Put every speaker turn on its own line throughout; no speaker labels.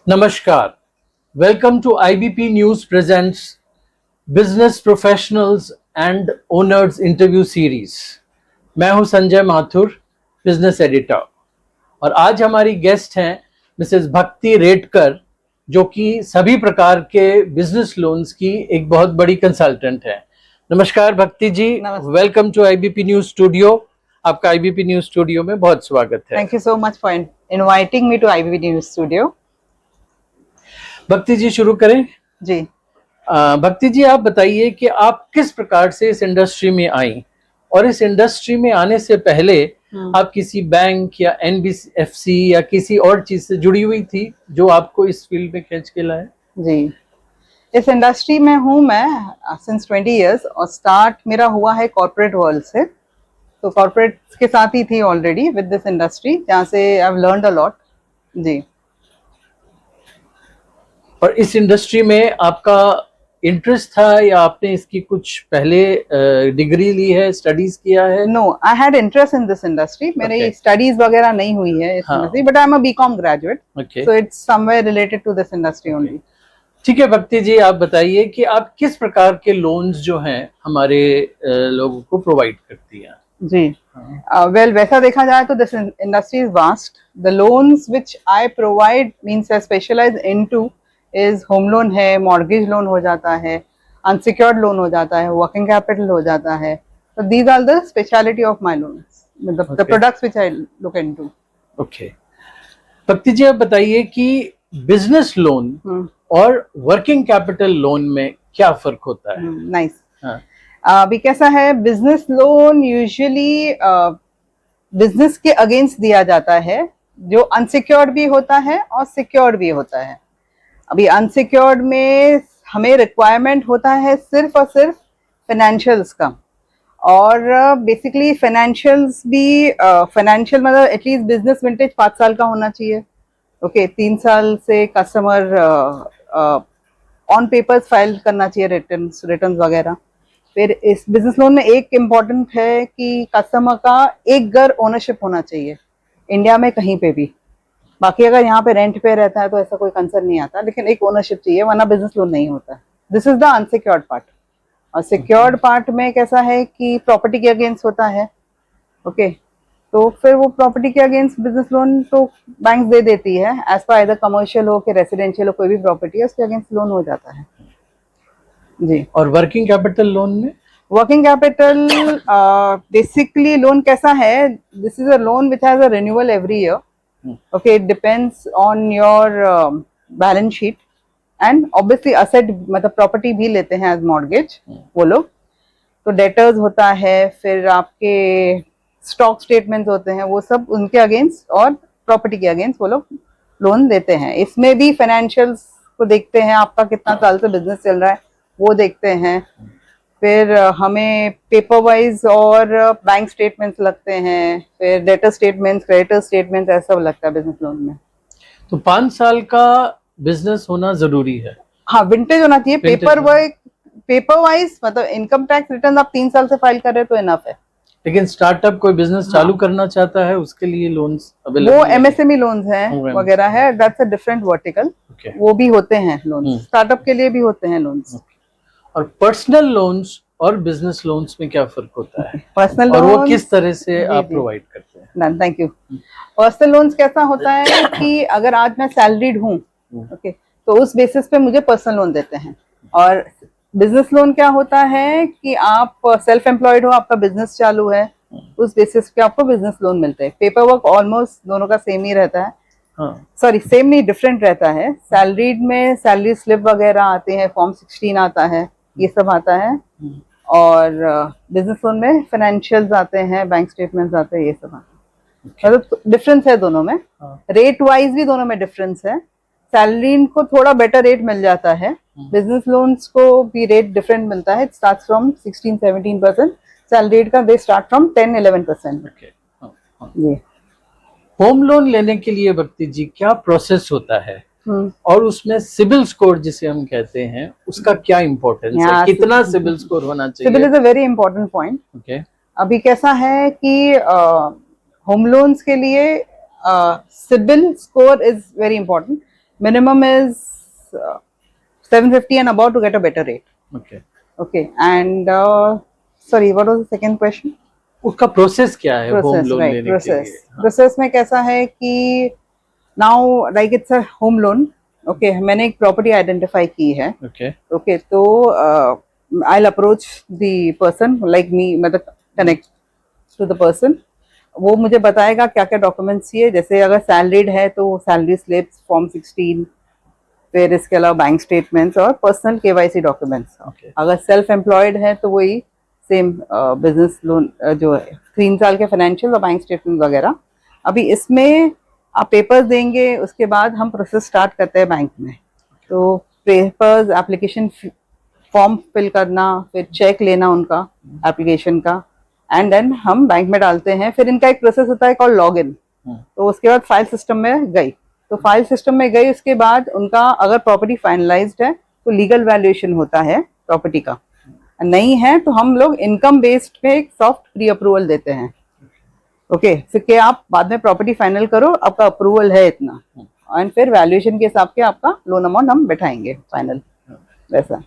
नमस्कार, welcome to IBP news presents business professionals and owners interview series. मैं हूं Sanjay Mathur, business editor, और आज हमारी गेस्ट हैं मिसेस भक्ति रेडकर, जो कि सभी प्रकार के बिजनेस लोन्स की एक बहुत बड़ी कंसल्टेंट है। नमस्कार Bhakti ji, welcome to IBP news studio. आपका आईबीपी न्यूज स्टूडियो में बहुत स्वागत है।
Thank you so much for inviting me to IBP news studio.
Bhakti ji शुरू करें
जी।
भक्ति जी, आप बताइए कि आप किस प्रकार से इस इंडस्ट्री में आई, और इस इंडस्ट्री में आने से पहले आप किसी बैंक या एनबीएफसी या किसी और चीज से जुड़ी हुई थी जो आपको इस फील्ड में खींच के लाए?
जी, इस इंडस्ट्री में हूँ मैं सिंस 20 इयर्स, और स्टार्ट मेरा हुआ है कॉर्पोरेट वर्ल्ड से। तो कॉर्पोरेट के साथ ही थी ऑलरेडी विद दिस इंडस्ट्री, जहाँ से I have learned a lot. जी।
और इस इंडस्ट्री में आपका इंटरेस्ट था या आपने इसकी कुछ पहले डिग्री ली है, स्टडीज किया है?
No, I had interest in this industry. मेरी स्टडीज वगैरह नहीं हुई है इस industry, but I am a BCom graduate, so it's somewhere related to this industry only.
ठीक है भक्ति जी, आप बताइए कि आप किस प्रकार के लोन्स जो हैं हमारे लोगों को प्रोवाइड करती हैं?
जी, वेल वैसा देखा जाए तो this industry is vast. The loans which I provide means I specialise into is home loan है, मॉर्गेज लोन हो जाता है, अनसिक्योर्ड लोन हो जाता है, वर्किंग कैपिटल हो जाता है। तो these are the speciality of my loans, the products which I look into.
Okay Bhakti ji, आप बताइए कि बिजनेस लोन और वर्किंग कैपिटल लोन में क्या फर्क होता है?
नाइस। अभी कैसा है, बिजनेस लोन यूजुअली बिजनेस के अगेंस्ट दिया जाता है, जो अनसिक्योर्ड भी होता है और सिक्योर्ड भी होता है। अभी अनसिक्योर्ड में हमें रिक्वायरमेंट होता है सिर्फ और सिर्फ फाइनेंशियल्स का, और बेसिकली फाइनेंशियल्स भी फाइनेंशियल मतलब एटलीस्ट बिजनेस विंटेज 5 साल का होना चाहिए। ओके, 3 साल से कस्टमर ऑन पेपर्स फाइल करना चाहिए रिटर्न्स वगैरह। फिर इस बिजनेस लोन में एक इम्पॉर्टेंट है कि कस्टमर का एक घर ओनरशिप होना चाहिए इंडिया में कहीं पे भी। बाकी अगर यहाँ पे रेंट पे रहता है तो ऐसा कोई कंसर्न नहीं आता, लेकिन एक ओनरशिप चाहिए, वरना बिजनेस लोन नहीं होता। This is the unsecured part. और सिक्योर्ड पार्ट में कैसा है कि प्रॉपर्टी के अगेंस्ट होता है। ओके, तो फिर वो प्रॉपर्टी के अगेंस्ट बिजनेस लोन तो बैंक दे देती है, एज पर आइदर कमर्शियल हो कि रेसिडेंशियल हो, कोई भी प्रॉपर्टी है उसके अगेंस्ट लोन हो जाता है। जी।
और वर्किंग कैपिटल लोन में?
वर्किंग कैपिटल बेसिकली लोन कैसा है, this is a loan which has a renewal every year. Okay, it depends on your balance sheet, and obviously asset मतलब प्रॉपर्टी भी लेते हैं एज मॉर्गेज वो लोग। तो डेटर्स होता है, फिर आपके स्टॉक स्टेटमेंट्स होते हैं, वो सब उनके अगेंस्ट और प्रॉपर्टी के अगेंस्ट वो लोग लोन देते हैं। इसमें भी फाइनेंशियल्स को देखते हैं, आपका कितना साल से बिजनेस चल रहा है वो देखते हैं। फिर हमें पेपर वाइज और बैंक स्टेटमेंट्स लगते हैं, फिर डेटर स्टेटमेंट्स, क्रेडिटर स्टेटमेंट्स, ऐसा सब लगता है बिजनेस लोन में।
तो 5 साल का बिजनेस होना जरूरी है?
हाँ, विंटेज होना चाहिए। पेपर वाइज मतलब इनकम टैक्स रिटर्न आप 3 साल से फाइल कर रहे हैं तो इनफ है।
लेकिन स्टार्टअप कोई बिजनेस चालू करना चाहता है, उसके लिए लोन्स अवेलेबल?
वो एमएसएमई लोन्स हैं वगैरह है, दैट्स अ डिफरेंट वर्टिकल। वो भी होते हैं लोन्स, स्टार्टअप के लिए भी होते हैं लोन्स।
और पर्सनल लोन्स और बिजनेस लोन्स में क्या फर्क होता है?
पर्सनल
और वो किस तरह से आप प्रोवाइड करते हैं?
Thank you. पर्सनल लोन्स कैसा होता है कि अगर आज मैं सैलरीड हूँ, ओके, तो उस बेसिस पे मुझे पर्सनल लोन देते हैं। और बिजनेस लोन क्या होता है कि आप सेल्फ एम्प्लॉयड हो, आपका बिजनेस चालू है, उस बेसिस पे आपको बिजनेस लोन मिलते हैं। पेपर वर्क ऑलमोस्ट दोनों का सेम ही रहता है। सॉरी, सेम नहीं, डिफरेंट रहता है। सैलरीड में सैलरी स्लिप वगैरह आते हैं, फॉर्म 16 आता है, ये सब आता है। और बिजनेस लोन में फाइनेंशियल्स आते हैं, बैंक स्टेटमेंट्स आते हैं, ये सब आते हैं। मतलब डिफरेंस है दोनों में। रेट वाइज भी दोनों में डिफरेंस है। सैलरी को थोड़ा बेटर रेट मिल जाता है, बिजनेस लोन्स को भी रेट डिफरेंट मिलता है। इट स्टार्ट्स फ्रॉम 16-17%, सैलरीड का दे स्टार्ट फ्रॉम 10-11%। जी।
होम लोन लेने के लिए भक्ति जी क्या प्रोसेस होता है, और उसमें सिबिल स्कोर जिसे हम कहते हैं उसका क्या इम्पोर्टेंस है? कितना सिबिल स्कोर होना चाहिए?
CIBIL is a very important point.
Okay,
अभी कैसा है कि होम लोन्स के लिए CIBIL score is very important. minimum is 750 and above to get a better rate.
Okay.
Okay, and sorry, what was the second question?
उसका process क्या है home
Process,
loan
right?
लेने के
Process.
लिए? हाँ,
Process में कैसा है कि now like it's a home loan. Okay, मैंने एक property identify की है.
okay.
Okay, तो I'll approach the person like me, मतलब connect to the person. वो मुझे बताएगा क्या क्या डॉक्यूमेंट्स चाहिए, जैसे अगर सैलरीड है तो सैलरी स्लिप्स, फॉर्म 16, फिर इसके अलावा बैंक स्टेटमेंट्स और पर्सनल केवाईसी डॉक्यूमेंट्स.
Okay.
अगर सेल्फ एम्प्लॉयड है तो वही सेम बिजनेस लोन जो है 3 साल के फाइनेंशियल और बैंक स्टेटमेंट वगैरह. अभी इसमें आप पेपर्स देंगे, उसके बाद हम प्रोसेस स्टार्ट करते हैं बैंक में. तो पेपर्स, एप्लीकेशन फॉर्म फिल करना, फिर चेक लेना उनका एप्लीकेशन का, एंड देन हम बैंक में डालते हैं. फिर इनका एक प्रोसेस होता है कॉल लॉग इन. तो उसके बाद फाइल सिस्टम में गई, तो फाइल सिस्टम में गई, उसके बाद उनका अगर प्रॉपर्टी फाइनलाइज्ड है तो लीगल वैल्यूएशन होता है प्रॉपर्टी का. नहीं है तो हम लोग इनकम बेस्ड पे एक सॉफ्ट प्री अप्रूवल देते हैं. ओके, फिर के आप बाद में प्रॉपर्टी फाइनल करो, आपका अप्रूवल है इतना, एंड फिर वैल्यूएशन के हिसाब से आपका लोन अमाउंट हम बैठाएंगे फाइनल, वैसा.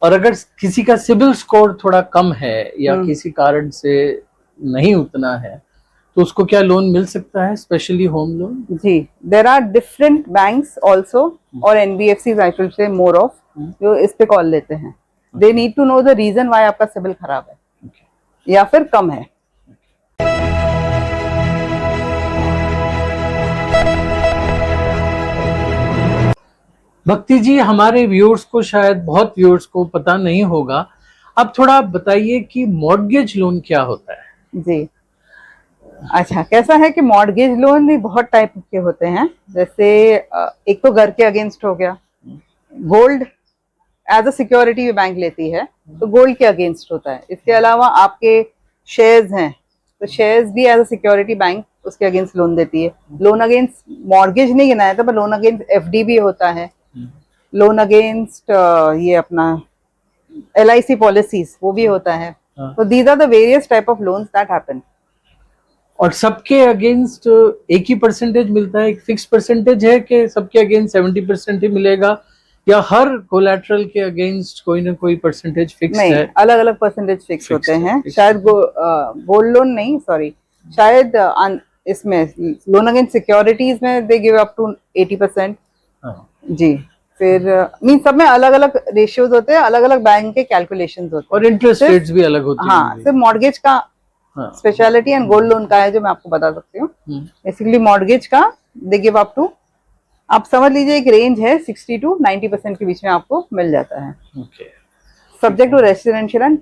और अगर किसी का सिबिल स्कोर थोड़ा कम है या किसी कारण से नहीं उतना है तो उसको क्या लोन मिल सकता है, स्पेशली होम लोन?
जी, there are different banks also, और NBFC I will say more of, जो इस पे कॉल लेते हैं. They need to know the reason why आपका सिबिल खराब है या फिर कम है.
भक्ति जी, हमारे व्यूअर्स को, शायद बहुत व्यूअर्स को पता नहीं होगा, अब थोड़ा बताइए कि मॉर्गेज लोन क्या होता है?
जी, अच्छा, कैसा है कि मॉर्गेज लोन भी बहुत टाइप के होते हैं. जैसे एक तो घर के अगेंस्ट हो गया, गोल्ड एज अ सिक्योरिटी भी बैंक लेती है, तो गोल्ड के अगेंस्ट होता है. इसके अलावा आपके शेयर्स हैं, तो शेयर्स भी एज अ सिक्योरिटी बैंक उसके अगेंस्ट लोन देती है. लोन अगेंस्ट मॉर्गेज नहीं गिनाया था, पर लोन अगेंस्ट एफडी भी होता है. लोन अगेंस्ट ये अपना LIC पॉलिसीज वो भी होता है. तो these are the various type of loans that happen.
और सबके अगेंस्ट एक ही परसेंटेज मिलता है, एक फिक्स परसेंटेज है कि सबके अगेंस्ट 70% ही मिलेगा, या हर कोलैटरल के अगेंस्ट कोई ना कोई परसेंटेज फिक्स
नहीं,
है?
अलग अलग परसेंटेज फिक्स होते हैं. शायद गोल्ड लोन नहीं, सॉरी, शायद इसमें लोन अगेंस्ट सिक्योरिटीज में दे गिव अप टू 80%. जी, फिर मीन सब में अलग अलग रेशियोज होते हैं, अलग अलग बैंक के कैलकुलेशंस होते हैं,
और इंटरेस्ट रेट्स भी अलग होते हैं.
हाँ, सिर्फ मॉर्गेज का स्पेशलिटी एंड गोल्ड लोन का है जो मैं आपको बता सकती हूँ. बेसिकली मॉर्गेज का दे गिव अप टू, आप समझ लीजिए एक रेंज है 60 to 90% के बीच में आपको मिल जाता है, subject to residential and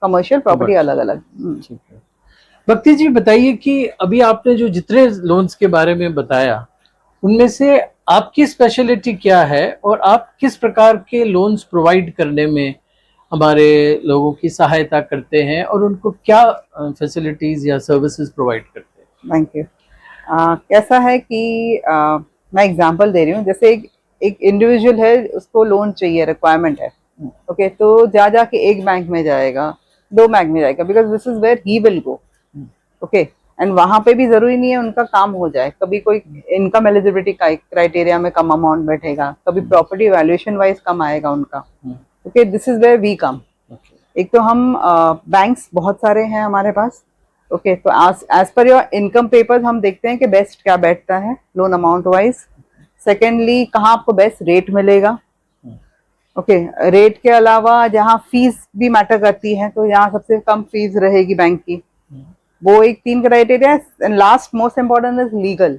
commercial property अलग अलग.
भक्ति जी, बताइए कि अभी आपने जो जितने लोन्स के बारे में बताया, उनमें से आपकी स्पेशलिटी क्या है और आप किस प्रकार के लोन्स प्रोवाइड करने में हमारे लोगों की सहायता करते हैं, और उनको क्या फैसिलिटीज या सर्विसेज प्रोवाइड करते हैं?
Thank you. कैसा है कि मैं एग्जांपल दे रही हूँ. जैसे एक इंडिविजुअल है, उसको लोन चाहिए, रिक्वायरमेंट है. ओके, तो जाके एक बैंक में जाएगा, 2 बैंक में जाएगा, because this is where he will go. Okay, and वहां पे भी जरूरी नहीं है उनका काम हो जाए. कभी कोई इनकम एलिजिबिलिटी क्राइटेरिया में कम अमाउंट बैठेगा, कभी प्रॉपर्टी वैल्यूएशन वाइज कम आएगा उनका. Okay, this is where we come. एक तो हम बैंक्स बहुत सारे हैं हमारे पास. ओके, तो as per your income papers हम देखते हैं कि बेस्ट क्या बैठता है लोन अमाउंट वाइज. सेकेंडली, कहाँ आपको बेस्ट रेट मिलेगा. ओके, रेट के अलावा जहाँ फीस भी मैटर करती है, तो यहाँ सबसे कम फीस रहेगी बैंक की. वो एक 3 criteria. And last most important is legal.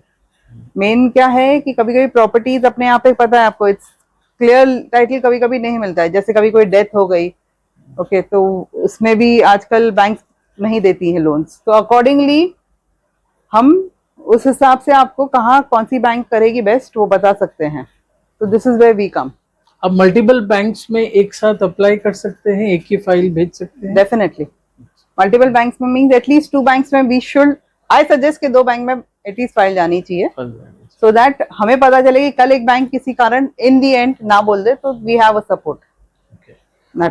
Main क्या है कि कभी कभी प्रॉपर्टीज अपने यहाँ पे, पता है आपको, इट्स क्लियर टाइटल कभी कभी नहीं मिलता है. जैसे कभी कोई डेथ हो गई, ओके, तो उसमें भी आजकल बैंक नहीं देती है लोन्स. तो अकॉर्डिंगली हम उस हिसाब से आपको कहाँ कौन सी बैंक करेगी बेस्ट वो बता सकते हैं. तो this is where we come.
अब मल्टीपल बैंक्स में एक साथ अप्लाई कर सकते हैं, एक ही फाइल भेज सकते हैं?
डेफिनेटली. मल्टीपल बैंक्स में मीन्स एटलीस्ट 2 बैंक्स में वी शुड, आई सजेस्ट कि 2 बैंक में एटलीस्ट फाइल जानी चाहिए, सो दैट हमें पता चले कि कल एक बैंक किसी कारण इन दी एंड ना बोल दे, तो वी हैव अ सपोर्ट.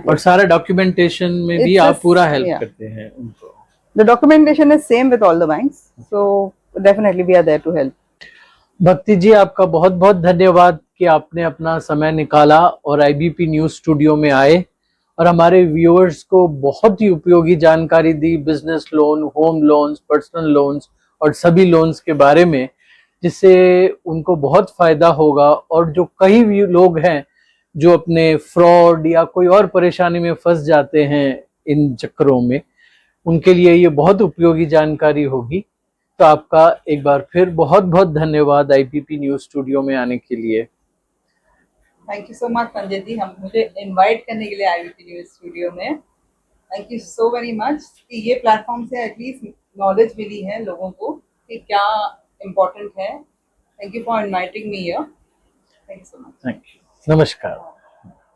और सारा डॉक्यूमेंटेशन में भी आप पूरा हेल्प करते हैं उनको?
The documentation is same with all the banks, so definitely we are there to help.
भक्ति जी, आपका बहुत बहुत धन्यवाद कि आपने अपना समय निकाला और आईबीपी न्यूज स्टूडियो में आए और हमारे व्यूअर्स को बहुत ही उपयोगी जानकारी दी business loan, home loans, personal loans और सभी लोन्स के बारे में, जिससे उनको बहुत फायदा होगा। और जो कई भी लोग हैं जो अपने फ्रॉड या कोई और परेशानी में फंस जाते हैं इन चक्करों में, उनके लिए ये बहुत उपयोगी जानकारी होगी। तो आपका एक बार फिर बहुत बहुत धन्यवाद आईपीपी न्यूज स्टूडियो में आने के लिए।
Thank you so much Sanjay ji, हम मुझे इनवाइट करने के लिए आईबीपी न्यूज स्टूडियो में। Thank you so very much कि ये प्लेटफॉर्म से एटलीस्ट नॉलेज मिली है लोगों को कि क्या इम्पोर्टेंट है। Thank you for inviting me here. Thank you so much.
Thank you. नमस्कार।